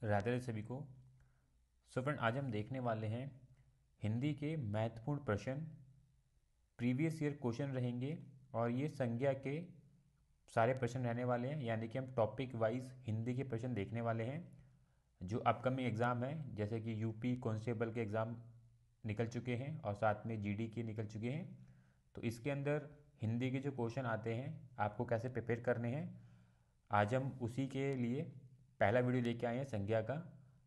राधे राधे सभी को। So friend, आज हम देखने वाले हैं हिंदी के महत्वपूर्ण प्रश्न। प्रीवियस ईयर क्वेश्चन रहेंगे और ये संज्ञा के सारे प्रश्न रहने वाले हैं, यानी कि हम टॉपिक वाइज हिंदी के प्रश्न देखने वाले हैं। जो अपकमिंग एग्ज़ाम है, जैसे कि यूपी कांस्टेबल के एग्ज़ाम निकल चुके हैं और साथ में जीडी के निकल चुके हैं, तो इसके अंदर हिंदी के जो क्वेश्चन आते हैं आपको कैसे प्रिपेयर करने हैं, आज हम उसी के लिए पहला वीडियो लेके आए हैं संज्ञा का।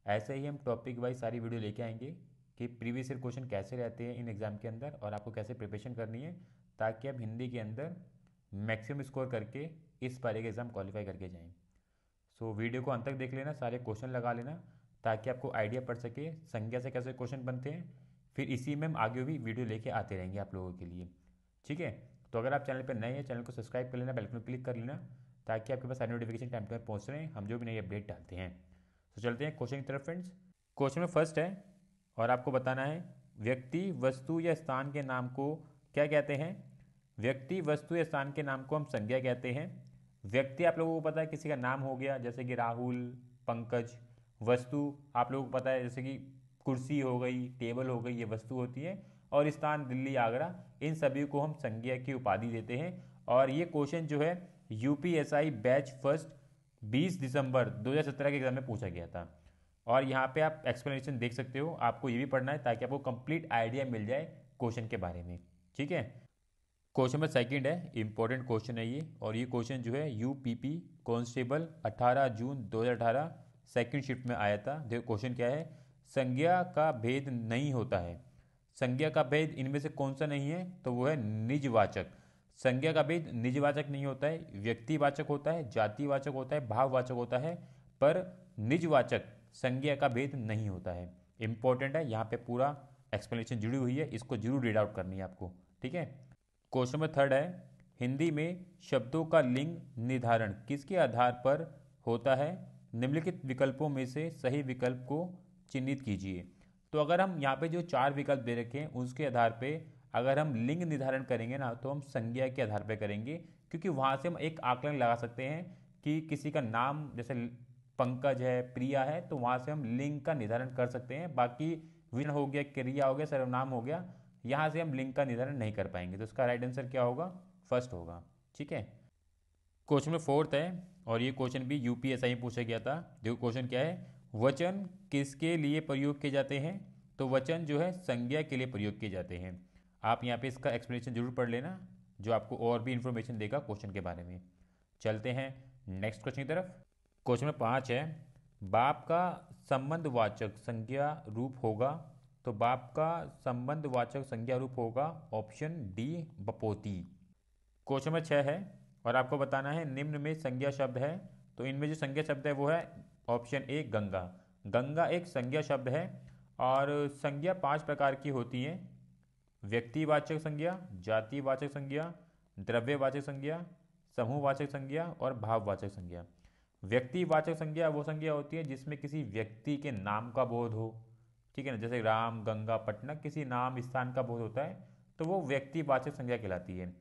ऐसे ही हम टॉपिक वाइज सारी वीडियो लेके आएंगे कि प्रीवियस ईयर क्वेश्चन कैसे रहते हैं इन एग्ज़ाम के अंदर और आपको कैसे प्रिपरेशन करनी है, ताकि आप हिंदी के अंदर मैक्सिमम स्कोर करके इस बार के एग्ज़ाम क्वालिफाई करके जाएं। सो वीडियो को अंत तक देख लेना, सारे क्वेश्चन लगा लेना, ताकि आपको आइडिया पड़ सके संज्ञा से कैसे क्वेश्चन बनते हैं। फिर इसी में हम आगे भी वीडियो लेके आते रहेंगे आप लोगों के लिए, ठीक है। तो अगर आप चैनल पर नए हैं, चैनल को सब्सक्राइब कर लेना, बेल आइकन क्लिक कर लेना, ताकि आपके पास सारी नोटिफिकेशन टाइम पर पहुँच रहे हैं हम जो भी नई अपडेट डालते हैं। तो चलते हैं क्वेश्चन की तरफ फ्रेंड्स। क्वेश्चन में फर्स्ट है और आपको बताना है व्यक्ति, वस्तु या स्थान के नाम को क्या कहते हैं। व्यक्ति, वस्तु या स्थान के नाम को हम संज्ञा कहते हैं। व्यक्ति आप लोगों को पता है किसी का नाम हो गया, जैसे कि राहुल, पंकज। वस्तु आप लोगों को पता है, जैसे कि कुर्सी हो गई, टेबल हो गई, ये वस्तु होती है। और स्थान दिल्ली, आगरा, इन सभी को हम संज्ञा की उपाधि देते हैं। और ये क्वेश्चन जो है यूपीएसआई बैच फर्स्ट 20 दिसंबर 2017 के एग्जाम में पूछा गया था। और यहाँ पे आप एक्सप्लेनेशन देख सकते हो, आपको ये भी पढ़ना है ताकि आपको कंप्लीट आइडिया मिल जाए क्वेश्चन के बारे में, ठीक है। क्वेश्चन नंबर सेकंड है, इंपॉर्टेंट क्वेश्चन है ये, और ये क्वेश्चन जो है यूपीपी कांस्टेबल 18 जून 2018 सेकंड शिफ्ट में आया था। देखो क्वेश्चन क्या है, संज्ञा का भेद नहीं होता है। संज्ञा का भेद इनमें से कौन सा नहीं है, तो वो है निजवाचक। संज्ञा का भेद निजवाचक नहीं होता है, व्यक्तिवाचक होता है, जातिवाचक होता है, भाववाचक होता है, पर निजवाचक संज्ञा का भेद नहीं होता है। इंपॉर्टेंट है, यहाँ पे पूरा एक्सप्लेनेशन जुड़ी हुई है, इसको जरूर रीड आउट करनी है आपको, ठीक है। क्वेश्चन नंबर थर्ड है, हिंदी में शब्दों का लिंग निर्धारण किसके आधार पर होता है। निम्नलिखित विकल्पों में से सही विकल्प को चिन्हित कीजिए। तो अगर हम यहाँ पे जो चार विकल्प दे रखे हैं उसके आधार पे अगर हम लिंग निर्धारण करेंगे ना, तो हम संज्ञा के आधार पर करेंगे, क्योंकि वहाँ से हम एक आकलन लगा सकते हैं कि किसी का नाम जैसे पंकज है, प्रिया है, तो वहाँ से हम लिंग का निर्धारण कर सकते हैं। बाकी विन हो गया, क्रिया हो गया, सर्वनाम हो गया, यहाँ से हम लिंग का निर्धारण नहीं कर पाएंगे। तो इसका राइट आंसर क्या होगा, फर्स्ट होगा, ठीक है। क्वेश्चन में फोर्थ है और ये क्वेश्चन भी यूपीएसआई में पूछा गया था। देखो क्वेश्चन क्या है, वचन किसके लिए प्रयोग किए जाते हैं। तो वचन जो है संज्ञा के लिए प्रयोग किए जाते हैं। आप यहाँ पे इसका एक्सप्लेनेशन जरूर पढ़ लेना, जो आपको और भी इंफॉर्मेशन देगा क्वेश्चन के बारे में। चलते हैं नेक्स्ट क्वेश्चन की तरफ। क्वेश्चन में 5 है, बाप का संबंधवाचक संज्ञा रूप होगा। तो बाप का संबंधवाचक संज्ञा रूप होगा ऑप्शन डी, बपोती। क्वेश्चन नंबर 6 है और आपको बताना है निम्न में संज्ञा शब्द है। तो इनमें जो संज्ञा शब्द है वो है ऑप्शन ए, गंगा। गंगा एक संज्ञा शब्द है और संज्ञा 5 प्रकार की होती हैं। व्यक्तिवाचक संज्ञा, जातिवाचक संज्ञा, द्रव्यवाचक संज्ञा, समूहवाचक संज्ञा और भाववाचक संज्ञा। व्यक्तिवाचक संज्ञा वो संज्ञा होती है जिसमें किसी व्यक्ति के नाम का बोध हो, ठीक है ना, जैसे राम, गंगा, पटना, किसी नाम स्थान का बोध होता है, तो वो व्यक्तिवाचक संज्ञा कहलाती है।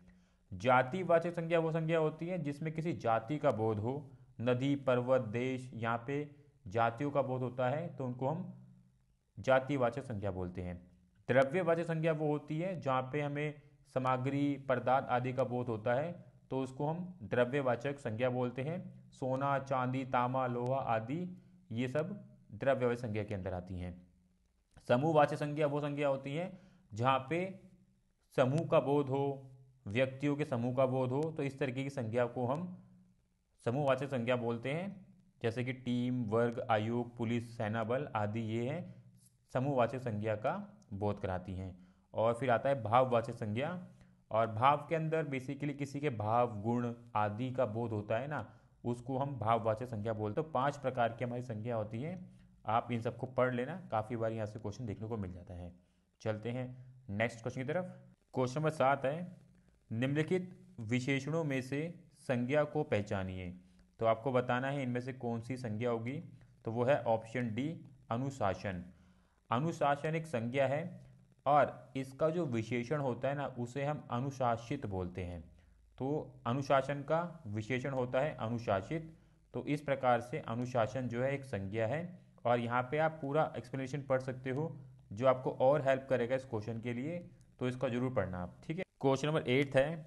जातिवाचक संज्ञा वो संज्ञा होती है जिसमें किसी जाति का बोध हो, नदी, पर्वत, देश, यहाँ पे जातियों का बोध होता है, तो उनको हम जातिवाचक संज्ञा बोलते हैं। द्रव्यवाचक संज्ञा वो होती है जहाँ पे हमें सामग्री, पदार्थ आदि का बोध होता है, तो उसको हम द्रव्यवाचक संज्ञा बोलते हैं। सोना, चांदी, तांबा, लोहा आदि ये सब द्रव्यवाचक संज्ञा के अंदर आती हैं। समूहवाचक संज्ञा वो संज्ञा होती है जहाँ पे समूह का बोध हो, व्यक्तियों के समूह का बोध हो, तो इस तरीके की संज्ञा को हम समूहवाचक संज्ञा बोलते हैं। जैसे कि टीम, वर्ग, आयोग, पुलिस, सेना बल आदि ये हैं समूहवाचक संज्ञा का बोध कराती हैं। और फिर आता है भाववाचक संज्ञा, और भाव के अंदर बेसिकली किसी के भाव, गुण आदि का बोध होता है ना, उसको हम भाववाचक संज्ञा बोलते हैं। तो 5 प्रकार की हमारी संज्ञा होती है, आप इन सबको पढ़ लेना, काफ़ी बार यहाँ से क्वेश्चन देखने को मिल जाता है। चलते हैं नेक्स्ट क्वेश्चन की तरफ। क्वेश्चन नंबर 7 है, निम्नलिखित विशेषणों में से संज्ञा को पहचानिए। तो आपको बताना है इनमें से कौन सी संज्ञा होगी, तो वो है ऑप्शन डी, अनुशासन। अनुशासन एक संज्ञा है और इसका जो विशेषण होता है ना, उसे हम अनुशासित बोलते हैं। तो अनुशासन का विशेषण होता है अनुशासित। तो इस प्रकार से अनुशासन जो है एक संज्ञा है, और यहाँ पे आप पूरा एक्सप्लेनेशन पढ़ सकते हो जो आपको और हेल्प करेगा इस क्वेश्चन के लिए, तो इसका जरूर पढ़ना आप। ठीक है, क्वेश्चन नंबर 8 है,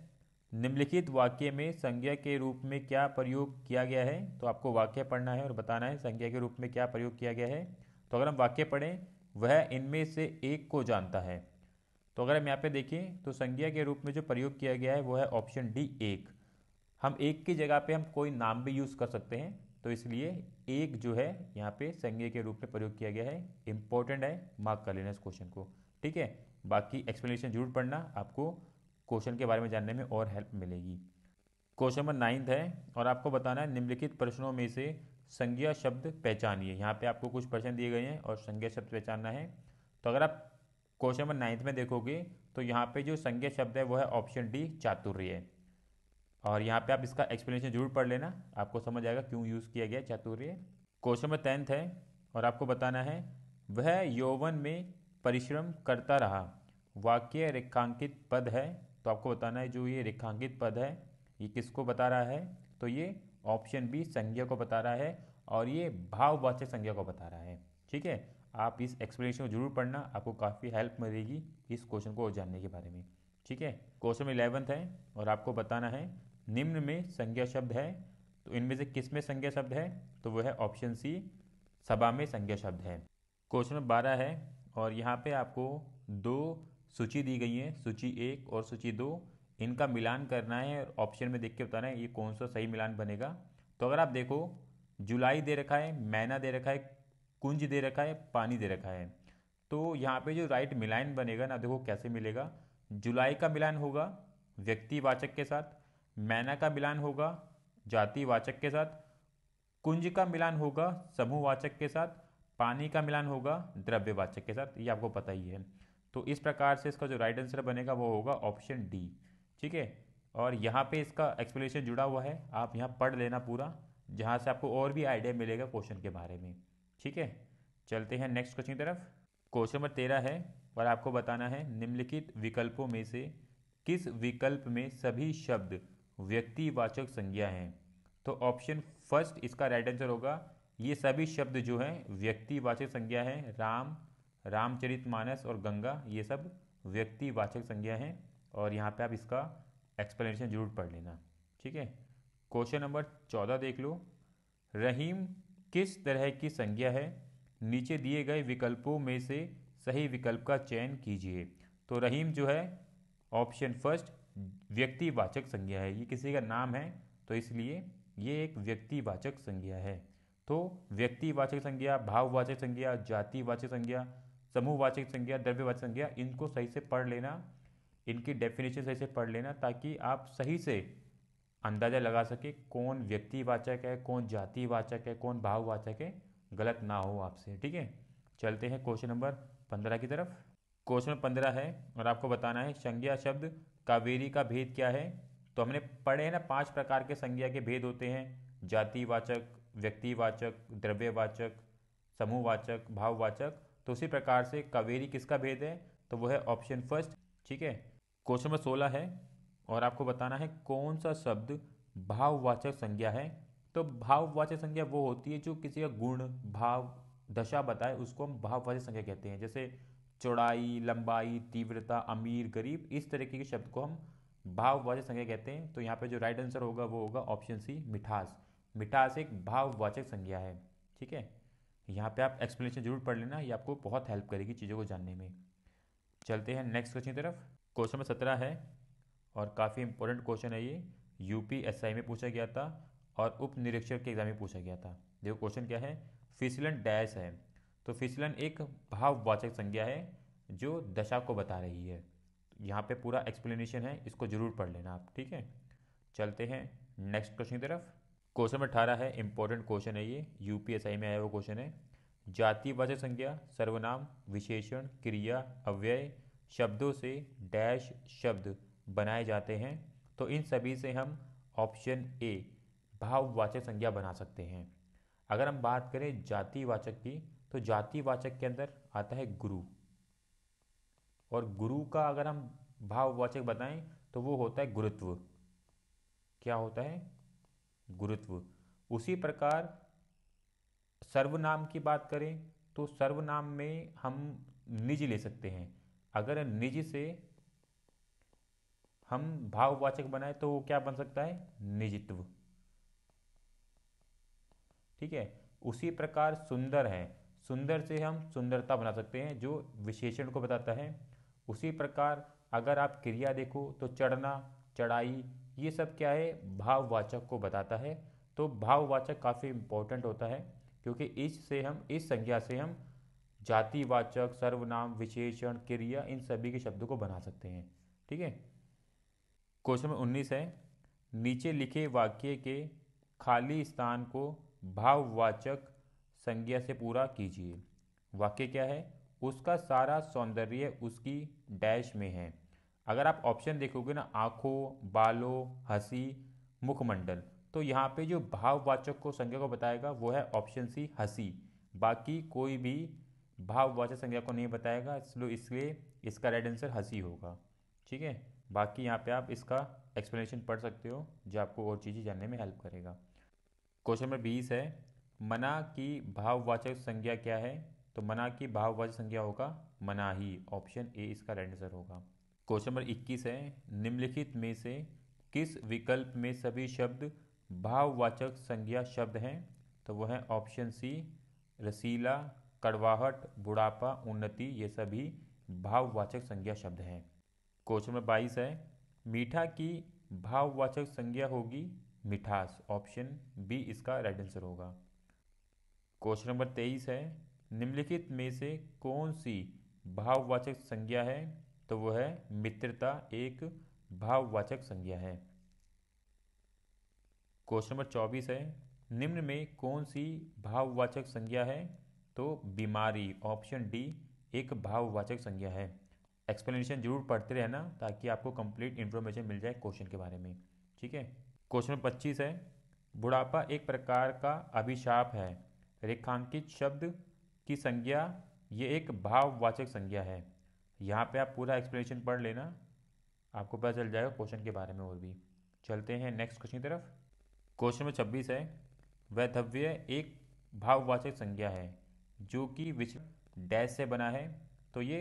निम्नलिखित वाक्य में संज्ञा के रूप में क्या प्रयोग किया गया है। तो आपको वाक्य पढ़ना है और बताना है संज्ञा के रूप में क्या प्रयोग किया गया है। तो अगर हम वाक्य पढ़ें, वह इनमें से एक को जानता है। तो अगर हम यहाँ पे देखें तो संज्ञा के रूप में जो प्रयोग किया गया है वो है ऑप्शन डी, एक। हम एक की जगह पे हम कोई नाम भी यूज़ कर सकते हैं, तो इसलिए एक जो है यहाँ पे संज्ञा के रूप में प्रयोग किया गया है। इंपॉर्टेंट है, मार्क कर लेना इस क्वेश्चन को। ठीक है, बाकी एक्सप्लेनेशन जरूर पढ़ना, आपको क्वेश्चन के बारे में जानने में और हेल्प मिलेगी। क्वेश्चन नंबर 9 है, और आपको बताना है निम्नलिखित प्रश्नों में से संज्ञा शब्द पहचानिए। यहाँ पे आपको कुछ प्रश्न दिए गए हैं और संज्ञा शब्द पहचानना है। तो अगर आप क्वेश्चन नंबर 9 में देखोगे तो यहाँ पे जो संज्ञा शब्द है वो है ऑप्शन डी, चातुर्य। और यहाँ पे आप इसका एक्सप्लेनेशन जरूर पढ़ लेना, आपको समझ आएगा क्यों यूज़ किया गया चातुर्य। क्वेश्चन नंबर 10 है, और आपको बताना है वह यौवन में परिश्रम करता रहा। वाक्य रेखांकित पद है, तो आपको बताना है जो ये रेखांकित पद है ये किसको बता रहा है। तो ये ऑप्शन बी, संज्ञा को बता रहा है, और ये भाववाचक संज्ञा को बता रहा है। ठीक है, आप इस एक्सप्लेनेशन को जरूर पढ़ना, आपको काफ़ी हेल्प मिलेगी इस क्वेश्चन को जानने के बारे में। ठीक है, क्वेश्चन 11 है, और आपको बताना है निम्न में संज्ञा शब्द है, तो इनमें से किस में संज्ञा शब्द है। तो वह है ऑप्शन सी, सभा में संज्ञा शब्द है। क्वेश्चन 12 है, और यहाँ पे आपको दो सूची दी गई है, सूची 1 और सूची 2, इनका मिलान करना है और ऑप्शन में देख के बताना है ये कौन सा सही मिलान बनेगा। तो अगर आप देखो, जुलाई दे रखा है, मैना दे रखा है, कुंज दे रखा है, पानी दे रखा है। तो यहाँ पे जो राइट मिलान बनेगा ना, देखो कैसे मिलेगा। जुलाई का मिलान होगा व्यक्तिवाचक के साथ, मैना का मिलान होगा जातिवाचक के साथ, कुंज का मिलान होगा समूहवाचक के साथ, पानी का मिलान होगा द्रव्यवाचक के साथ। ये आपको पता ही है। तो इस प्रकार से इसका जो राइट आंसर बनेगा वो होगा ऑप्शन डी। ठीक है, और यहाँ पे इसका एक्सप्लेनेशन जुड़ा हुआ है, आप यहाँ पढ़ लेना पूरा, जहाँ से आपको और भी आइडिया मिलेगा क्वेश्चन के बारे में। ठीक है, चलते हैं नेक्स्ट क्वेश्चन की तरफ। क्वेश्चन नंबर 13 है, और आपको बताना है निम्नलिखित विकल्पों में से किस विकल्प में सभी शब्द व्यक्तिवाचक संज्ञा हैं। तो ऑप्शन फर्स्ट इसका राइट आंसर होगा, ये सभी शब्द जो हैं व्यक्तिवाचक संज्ञा हैं। राम, रामचरितमानस और गंगा, ये सब व्यक्तिवाचक संज्ञा हैं, और यहाँ पे आप इसका एक्सप्लेनेशन जरूर पढ़ लेना। ठीक है, क्वेश्चन नंबर 14 देख लो, रहीम किस तरह की संज्ञा है, नीचे दिए गए विकल्पों में से सही विकल्प का चयन कीजिए। तो रहीम जो है ऑप्शन फर्स्ट व्यक्तिवाचक संज्ञा है, ये किसी का नाम है, तो इसलिए ये एक व्यक्तिवाचक संज्ञा है। तो व्यक्तिवाचक संज्ञा, भाववाचक संज्ञा, जातिवाचक संज्ञा, समूहवाचक संज्ञा, द्रव्यवाचक संज्ञा, इनको सही से पढ़ लेना, इनकी डेफिनेशन सही से पढ़ लेना, ताकि आप सही से अंदाज़ा लगा सके कौन व्यक्तिवाचक है, कौन जातिवाचक है, कौन भाववाचक है, गलत ना हो आपसे। ठीक है, चलते हैं क्वेश्चन नंबर 15 की तरफ। क्वेश्चन नंबर 15 है, और आपको बताना है संज्ञा शब्द कावेरी का भेद क्या है। तो हमने पढ़े हैं ना 5 प्रकार के संज्ञा के भेद होते हैं, जातिवाचक, व्यक्तिवाचक, द्रव्यवाचक, समूहवाचक, भाववाचक। तो उसी प्रकार से कावेरी किसका भेद है, तो वो है ऑप्शन फर्स्ट। ठीक है, क्वेश्चन नंबर 16 है, और आपको बताना है कौन सा शब्द भाववाचक संज्ञा है। तो भाववाचक संज्ञा वो होती है जो किसी का गुण, भाव, दशा बताए, उसको हम भाववाचक संज्ञा कहते हैं। जैसे चौड़ाई, लंबाई, तीव्रता, अमीर, गरीब, इस तरीके के शब्द को हम भाववाचक संज्ञा कहते हैं। तो यहाँ पे जो राइट आंसर होगा वो होगा ऑप्शन सी, मिठास। मिठास एक भाववाचक संज्ञा है। ठीक है, यहाँ पे आप एक्सप्लेनेशन जरूर पढ़ लेना, ये आपको बहुत हेल्प करेगी चीज़ों को जानने में। चलते हैं नेक्स्ट क्वेश्चन की तरफ। क्वेश्चन नंबर 17 है, और काफ़ी इंपॉर्टेंट क्वेश्चन है ये, यूपीएसआई में पूछा गया था और उप निरीक्षक के एग्जाम में पूछा गया था। देखो क्वेश्चन क्या है, फिसलन डैश है। तो फिसलन एक भाववाचक संज्ञा है जो दशा को बता रही है। यहाँ पे पूरा एक्सप्लेनेशन है, इसको जरूर पढ़ लेना आप। ठीक है, चलते हैं नेक्स्ट क्वेश्चन की तरफ। क्वेश्चन नंबर 18 है, इंपॉर्टेंट क्वेश्चन है ये, यूपीएसआई में आया हुआ क्वेश्चन है। जातिवाचक संज्ञा सर्वनाम, विशेषण, क्रिया, अव्यय शब्दों से डैश शब्द बनाए जाते हैं। तो इन सभी से हम ऑप्शन ए भाववाचक संज्ञा बना सकते हैं। अगर हम बात करें जातिवाचक की, तो जातिवाचक के अंदर आता है गुरु, और गुरु का अगर हम भाववाचक बताएं तो वो होता है गुरुत्व। क्या होता है, गुरुत्व। उसी प्रकार सर्वनाम की बात करें तो सर्वनाम में हम निज ले सकते हैं। अगर निज से हम भाववाचक बनाए तो वो क्या बन सकता है, निजत्व। ठीक है। उसी प्रकार सुंदर है, सुंदर से हम सुंदरता बना सकते हैं जो विशेषण को बताता है। उसी प्रकार अगर आप क्रिया देखो तो चढ़ना, चढ़ाई, ये सब क्या है, भाववाचक को बताता है। तो भाववाचक काफ़ी इंपॉर्टेंट होता है क्योंकि इससे हम, इस संज्ञा से हम जातिवाचक, सर्वनाम, विशेषण, क्रिया, इन सभी के शब्दों को बना सकते हैं। ठीक है। क्वेश्चन नंबर 19 है, नीचे लिखे वाक्य के खाली स्थान को भाववाचक संज्ञा से पूरा कीजिए। वाक्य क्या है, उसका सारा सौंदर्य उसकी डैश में है। अगर आप ऑप्शन देखोगे ना, आंखों, बालों, हंसी, मुखमंडल, तो यहाँ पे जो भाववाचक को संज्ञा को बताएगा वो है ऑप्शन सी, हंसी। बाकी कोई भी भाववाचक संज्ञा को नहीं बताएगा, इसलिए इसका राइट आंसर हंसी होगा। ठीक है। बाकी यहाँ पे आप इसका एक्सप्लेनेशन पढ़ सकते हो जो आपको और चीज़ें जानने में हेल्प करेगा। क्वेश्चन नंबर 20 है, मना की भाववाचक संज्ञा क्या है। तो मना की भाववाचक संज्ञा होगा मनाही, ऑप्शन ए इसका राइट आंसर होगा। क्वेश्चन नंबर 21 है, निम्नलिखित में से किस विकल्प में सभी शब्द भाववाचक संज्ञा शब्द हैं। तो वह है ऑप्शन सी, रसीला, कड़वाहट, बुढ़ापा, उन्नति, ये सभी भाववाचक संज्ञा शब्द हैं। क्वेश्चन नंबर 22 है, मीठा की भाववाचक संज्ञा होगी मिठास, ऑप्शन बी इसका राइट आंसर होगा। क्वेश्चन नंबर 23 है, निम्नलिखित में से कौन सी भाववाचक संज्ञा है। तो वो है मित्रता, एक भाववाचक संज्ञा है। क्वेश्चन नंबर 24 है, निम्न में कौन सी भाववाचक संज्ञा है। तो बीमारी, ऑप्शन डी एक भाववाचक संज्ञा है। एक्सप्लेनेशन जरूर पढ़ते रहना ताकि आपको कंप्लीट इन्फॉर्मेशन मिल जाए क्वेश्चन के बारे में। ठीक है। क्वेश्चन नंबर 25 है, बुढ़ापा एक प्रकार का अभिशाप है, रेखांकित शब्द की संज्ञा, ये एक भाववाचक संज्ञा है। यहाँ पे आप पूरा एक्सप्लेनेशन पढ़ लेना, आपको पता चल जाएगा क्वेश्चन के बारे में और भी। चलते हैं नेक्स्ट क्वेश्चन की तरफ। क्वेश्चन नंबर 26 है, वैधव्य एक भाववाचक संज्ञा है जो कि विचलन डैश से बना है। तो ये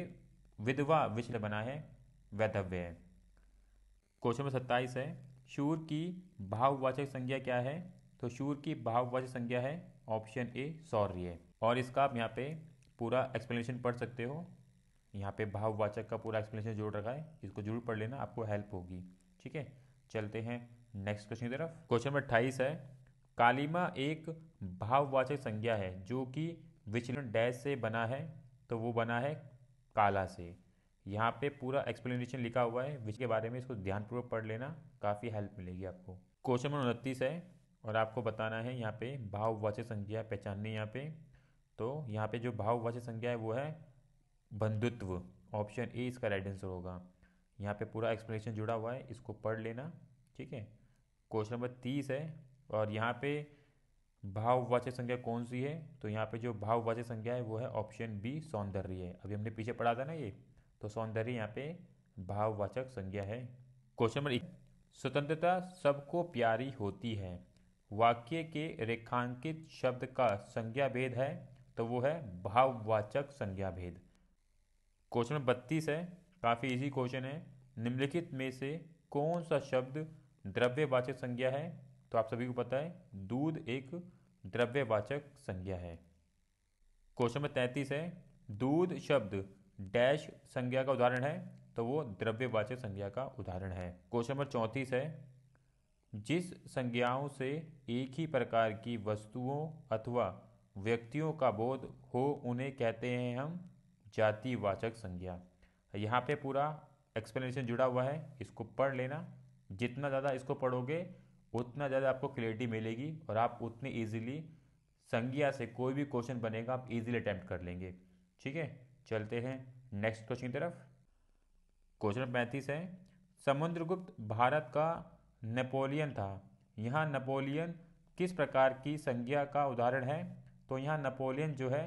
विधवा विचलन बना है, वैधव्य है। क्वेश्चन नंबर 27 है, शूर की भाववाचक संज्ञा क्या है। तो शूर की भाववाचक संज्ञा है ऑप्शन ए, शौर्य। और इसका आप यहाँ पे पूरा एक्सप्लेनेशन पढ़ सकते हो, यहाँ पे भाववाचक का पूरा एक्सप्लेनेशन जोड़ रखा है, इसको जरूर पढ़ लेना, आपको हेल्प होगी। ठीक है। चलते हैं नेक्स्ट क्वेश्चन की तरफ। क्वेश्चन नंबर 28 है, कालीमा एक भाववाचक संज्ञा है जो कि विचलन डैश से बना है। तो वो बना है काला से। यहाँ पे पूरा एक्सप्लेनेशन लिखा हुआ है विच के बारे में, इसको ध्यानपूर्वक पढ़ लेना, काफ़ी हेल्प मिलेगी आपको। क्वेश्चन नंबर 29 है और आपको बताना है यहाँ पे भाववाचक संज्ञा पहचाननी है यहाँ पे। तो यहाँ पे जो भाववाचक संज्ञा है वो है बंधुत्व, ऑप्शन ए इसका राइट आंसर होगा। यहाँ पे पूरा एक्सप्लेनेशन जुड़ा हुआ है, इसको पढ़ लेना। ठीक है। क्वेश्चन नंबर 30 है और यहाँ पे भाववाचक संज्ञा कौन सी है। तो यहाँ पे जो भाववाचक संज्ञा है वो है ऑप्शन बी, सौंदर्य है। अभी हमने पीछे पढ़ा था ना ये, तो सौंदर्य यहाँ पे भाववाचक संज्ञा है। क्वेश्चन नंबर 1, स्वतंत्रता सबको प्यारी होती है, वाक्य के रेखांकित शब्द का संज्ञा भेद है। तो वो है भाववाचक संज्ञा भेद। क्वेश्चन नंबर 32 है, काफ़ी इजी क्वेश्चन है, निम्नलिखित में से कौन सा शब्द द्रव्यवाचक संज्ञा है। तो आप सभी को पता है दूध एक द्रव्यवाचक संज्ञा है। क्वेश्चन नंबर 33 है, दूध शब्द डैश संज्ञा का उदाहरण है। तो वो द्रव्यवाचक संज्ञा का उदाहरण है। क्वेश्चन नंबर 34 है, जिस संज्ञाओं से एक ही प्रकार की वस्तुओं अथवा व्यक्तियों का बोध हो उन्हें कहते हैं हम जातिवाचक संज्ञा। यहाँ पे पूरा एक्सप्लेनेशन जुड़ा हुआ है, इसको पढ़ लेना। जितना ज़्यादा इसको पढ़ोगे उतना ज़्यादा आपको क्लैरिटी मिलेगी और आप उतनी ईजिली संज्ञा से कोई भी क्वेश्चन बनेगा आप इजीली अटैम्प्ट कर लेंगे। ठीक है। चलते हैं नेक्स्ट क्वेश्चन की तरफ। क्वेश्चन 35 है, समुद्रगुप्त भारत का नेपोलियन था, यहाँ नेपोलियन किस प्रकार की संज्ञा का उदाहरण है। तो यहाँ नेपोलियन जो है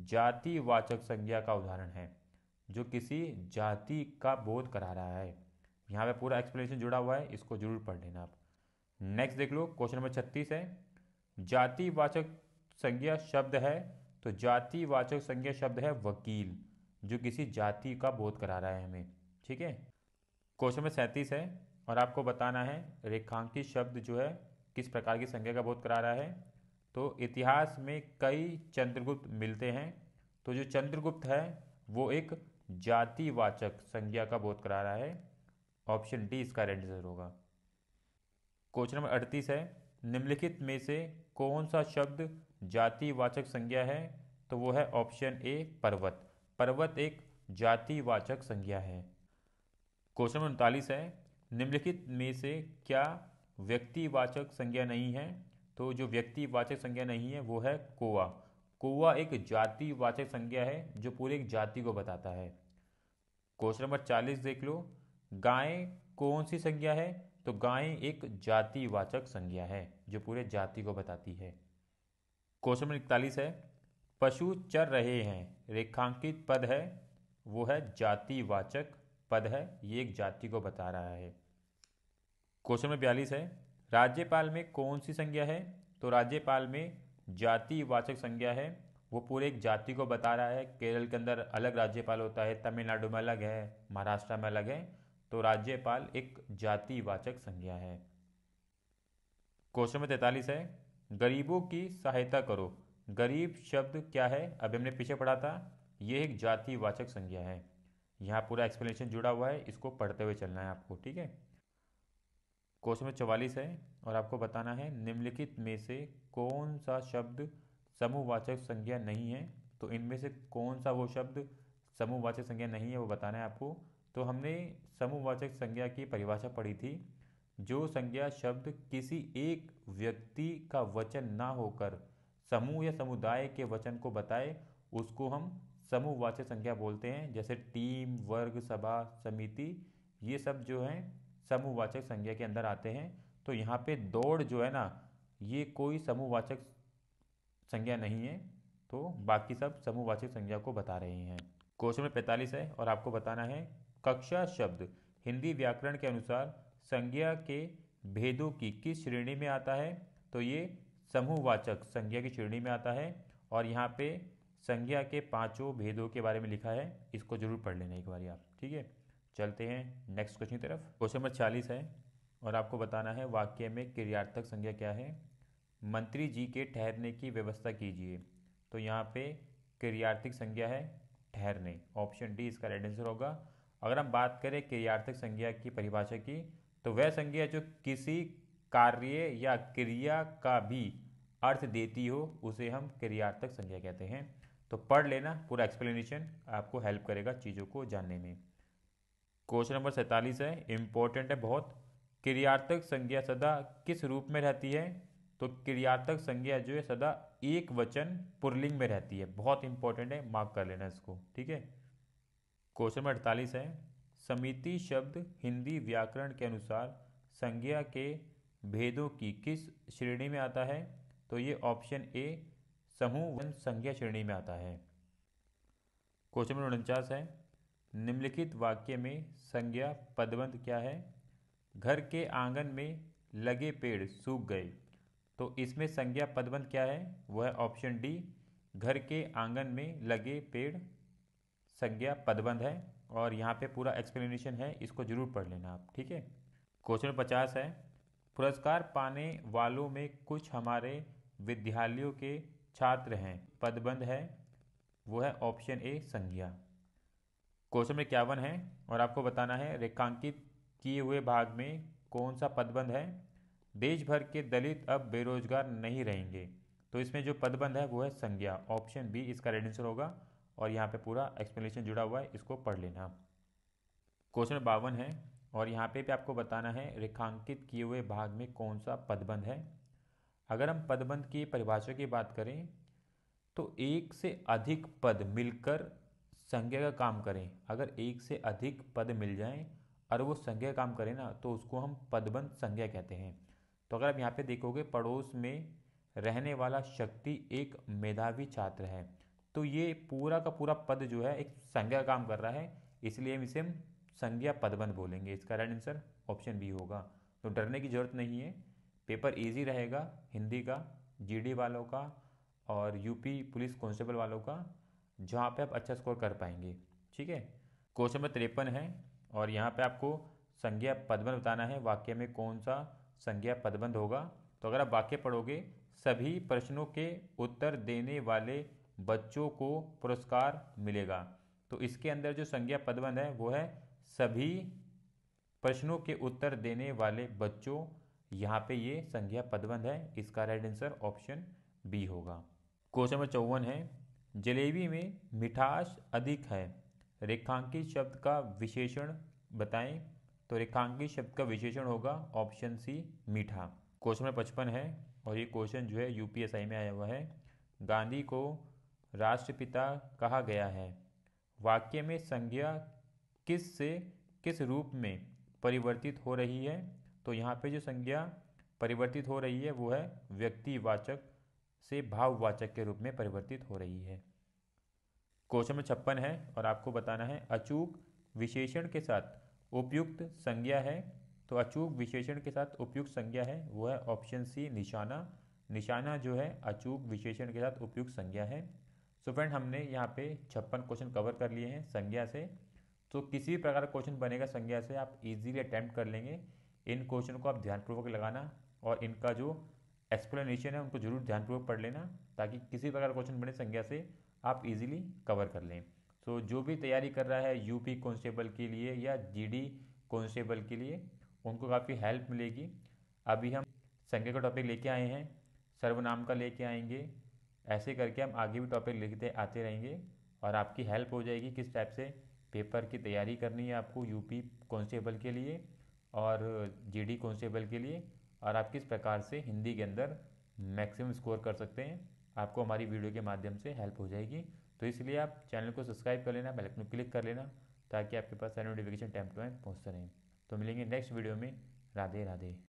जातिवाचक संज्ञा का उदाहरण है, जो किसी जाति का बोध करा रहा है। यहाँ पे पूरा एक्सप्लेनेशन जुड़ा हुआ है, इसको जरूर पढ़ लेना आप। नेक्स्ट देख लो, क्वेश्चन नंबर 36 है, जातिवाचक संज्ञा शब्द है, तो जातिवाचक संज्ञा शब्द है वकील, जो किसी जाति का बोध करा रहा है हमें। ठीक है। क्वेश्चन नंबर 37 है और आपको बताना है रेखांकित शब्द जो है किस प्रकार की संज्ञा का बोध करा रहा है। तो इतिहास में कई चंद्रगुप्त मिलते हैं, तो जो चंद्रगुप्त है वो एक जातिवाचक संज्ञा का बोध करा रहा है। ऑप्शन डी इसका राइट आंसर होगा। क्वेश्चन नंबर 38 है, निम्नलिखित में से कौन सा शब्द जातिवाचक संज्ञा है। तो वो है ऑप्शन ए पर्वत। पर्वत एक जातिवाचक संज्ञा है। क्वेश्चन नंबर 39 है, निम्नलिखित में से क्या व्यक्तिवाचक संज्ञा नहीं है। तो जो व्यक्तिवाचक संज्ञा नहीं है वो है कौवा। कौवा एक जातिवाचक संज्ञा है जो पूरे एक जाति को बताता है। क्वेश्चन नंबर 40 देख लो, गाय कौन सी संज्ञा है। तो गाय एक जातिवाचक संज्ञा है जो पूरे जाति को बताती है। क्वेश्चन नंबर 41 है, पशु चर रहे हैं रेखांकित पद है, वो है जातिवाचक पद है, ये एक जाति को बता रहा है। क्वेश्चन नंबर 42 है, राज्यपाल में कौन सी संज्ञा है। तो राज्यपाल में जातिवाचक संज्ञा है, वो पूरे एक जाति को बता रहा है। केरल के अंदर अलग राज्यपाल होता है, तमिलनाडु में अलग है, महाराष्ट्र में अलग है, तो राज्यपाल एक जातिवाचक संज्ञा है। क्वेश्चन नंबर 43 है, गरीबों की सहायता करो। गरीब शब्द क्या है, अभी हमने पीछे पढ़ा था, ये एक जातिवाचक संज्ञा है। यहाँ पूरा एक्सप्लेनेशन जुड़ा हुआ है, इसको पढ़ते हुए चलना है आपको। ठीक है। क्वेश्चन नंबर 44 है और आपको बताना है निम्नलिखित में से कौन सा शब्द समूहवाचक संज्ञा नहीं है। तो इनमें से कौन सा वो शब्द समूहवाचक संज्ञा नहीं है वो बताना है आपको। तो हमने समूहवाचक संज्ञा की परिभाषा पढ़ी थी, जो संज्ञा शब्द किसी एक व्यक्ति का वचन ना होकर समूह या समुदाय के वचन को बताए, उसको हम समूहवाचक संज्ञा बोलते हैं। जैसे टीम, वर्ग, सभा, समिति, ये सब जो हैं समूहवाचक संज्ञा के अंदर आते हैं। तो यहाँ पे दौड़ जो है ना, ये कोई समूहवाचक संज्ञा नहीं है, तो बाकी सब समूहवाचक संज्ञा को बता रहे हैं। क्वेश्चन नंबर 45 है और आपको बताना है कक्षा शब्द हिंदी व्याकरण के अनुसार संज्ञा के भेदों की किस श्रेणी में आता है। तो ये समूहवाचक संज्ञा की श्रेणी में आता है और यहाँ पे संज्ञा के पांचों भेदों के बारे में लिखा है, इसको जरूर पढ़ लेना एक बार आप। ठीक है। चलते हैं नेक्स्ट क्वेश्चन की तरफ। क्वेश्चन नंबर 40 है और आपको बताना है वाक्य में क्रियार्थक संज्ञा क्या है। मंत्री जी के ठहरने की व्यवस्था कीजिए। तो यहाँ पे क्रियार्थक संज्ञा है ठहरने। ऑप्शन डी इसका राइट आंसर होगा। अगर हम बात करें क्रियार्थक संज्ञा की परिभाषा की, तो वह संज्ञा जो किसी कार्य या क्रिया का भी अर्थ देती हो, उसे हम क्रियार्थक संज्ञा कहते हैं। तो पढ़ लेना, पूरा एक्सप्लेनेशन आपको हेल्प करेगा चीज़ों को जानने में। क्वेश्चन नंबर 47 है, इंपॉर्टेंट है बहुत। क्रियार्थक संज्ञा सदा किस रूप में रहती है। तो क्रियार्थक संज्ञा जो है सदा एक वचन पुल्लिंग में रहती है। बहुत इंपॉर्टेंट है, मार्क कर लेना इसको। ठीक है। क्वेश्चन नंबर 48 है, समिति शब्द हिंदी व्याकरण के अनुसार संज्ञा के भेदों की किस श्रेणी में आता है। तो ये ऑप्शन ए समूह संज्ञा श्रेणी में आता है। क्वेश्चन नंबर 49 है, निम्नलिखित वाक्य में संज्ञा पदबंध क्या है। घर के आंगन में लगे पेड़ सूख गए। तो इसमें संज्ञा पदबंध क्या है, वह है ऑप्शन डी घर के आंगन में लगे पेड़ संज्ञा पदबंध है। और यहाँ पे पूरा एक्सप्लेनेशन है, इसको जरूर पढ़ लेना आप। ठीक है। क्वेश्चन 50 है, पुरस्कार पाने वालों में कुछ हमारे विद्यालयों के छात्र हैं, पदबंध है, वो है ऑप्शन ए संज्ञा। क्वेश्चन में 51 है और आपको बताना है रेखांकित किए हुए भाग में कौन सा पदबंध है। देश भर के दलित अब बेरोजगार नहीं रहेंगे। तो इसमें जो पदबंध है वो है संज्ञा। ऑप्शन बी इसका राइट आंसर होगा और यहाँ पे पूरा एक्सप्लेनेशन जुड़ा हुआ है, इसको पढ़ लेना। क्वेश्चन 52 है और यहाँ पे भी आपको बताना है रेखांकित किए हुए भाग में कौन सा पदबंध है। अगर हम पदबंध की परिभाषा की बात करें, तो एक से अधिक पद मिलकर संज्ञा का काम करें। अगर एक से अधिक पद मिल जाएं और वो संज्ञा काम करें ना, तो उसको हम पदबंध संज्ञा कहते हैं। तो अगर आप यहाँ पे देखोगे, पड़ोस में रहने वाला शक्ति एक मेधावी छात्र है, तो ये पूरा का पूरा पद जो है एक संज्ञा काम कर रहा है, इसलिए हम इसे संज्ञा पदबंध बोलेंगे। इसका राइट आंसर ऑप्शन बी होगा। तो डरने की जरूरत नहीं है, पेपर इजी रहेगा हिंदी का, जीडी वालों का और यूपी पुलिस कांस्टेबल वालों का, जहाँ पे आप अच्छा स्कोर कर पाएंगे। ठीक है, क्वेश्चन नंबर 53 है और यहाँ पे आपको संज्ञा पदबंध बताना है, वाक्य में कौन सा संज्ञा पदबंध होगा। तो अगर आप वाक्य पढ़ोगे, सभी प्रश्नों के उत्तर देने वाले बच्चों को पुरस्कार मिलेगा, तो इसके अंदर जो संज्ञा पदबंध है वो है सभी प्रश्नों के उत्तर देने वाले बच्चों। यहाँ पे ये संज्ञा पदबंध है, इसका राइट आंसर ऑप्शन बी होगा। क्वेश्चन नंबर 54 है, जलेबी में मिठास अधिक है, रेखांकित शब्द का विशेषण बताएं। तो रेखांकित शब्द का विशेषण होगा ऑप्शन सी मीठा। क्वेश्चन नंबर 55 है और ये क्वेश्चन जो है यूपीएसआई में आया हुआ है, गांधी को राष्ट्रपिता कहा गया है, वाक्य में संज्ञा किस से किस रूप में परिवर्तित हो रही है। तो यहाँ पे जो संज्ञा परिवर्तित हो रही है वो है व्यक्तिवाचक से भाववाचक के रूप में परिवर्तित हो रही है। क्वेश्चन नंबर 56 है और आपको बताना है अचूक विशेषण के साथ उपयुक्त संज्ञा है। तो अचूक विशेषण के साथ उपयुक्त संज्ञा है वो है ऑप्शन सी निशाना। निशाना जो है अचूक विशेषण के साथ उपयुक्त संज्ञा है। सो फ्रेंड, हमने यहाँ पे 56 क्वेश्चन कवर कर लिए हैं संज्ञा से। तो किसी भी प्रकार का क्वेश्चन बनेगा संज्ञा से आप इजीली अटैम्प्ट कर लेंगे। इन क्वेश्चन को आप ध्यानपूर्वक लगाना और इनका जो एक्सप्लेनेशन है उनको जरूर ध्यानपूर्वक पढ़ लेना, ताकि किसी प्रकार का क्वेश्चन बने संज्ञा से आप इजीली कवर कर लें। तो जो भी तैयारी कर रहा है यूपी कांस्टेबल के लिए या जीडी कांस्टेबल के लिए, उनको काफ़ी हेल्प मिलेगी। अभी हम संज्ञा का टॉपिक लेके आए हैं, सर्वनाम का लेके आएंगे, ऐसे करके हम आगे भी टॉपिक लिखते आते रहेंगे और आपकी हेल्प हो जाएगी किस टाइप से पेपर की तैयारी करनी है आपको यूपी कांस्टेबल के लिए और जीडी कांस्टेबल के लिए, और आप किस प्रकार से हिंदी के अंदर मैक्सिमम स्कोर कर सकते हैं। आपको हमारी वीडियो के माध्यम से हेल्प हो जाएगी। तो इसलिए आप चैनल को सब्सक्राइब कर लेना, बेल आइकन क्लिक कर लेना, ताकि आपके पास सारे नोटिफिकेशन टाइम टू टाइम पहुँचते रहें। तो मिलेंगे नेक्स्ट वीडियो में। राधे राधे।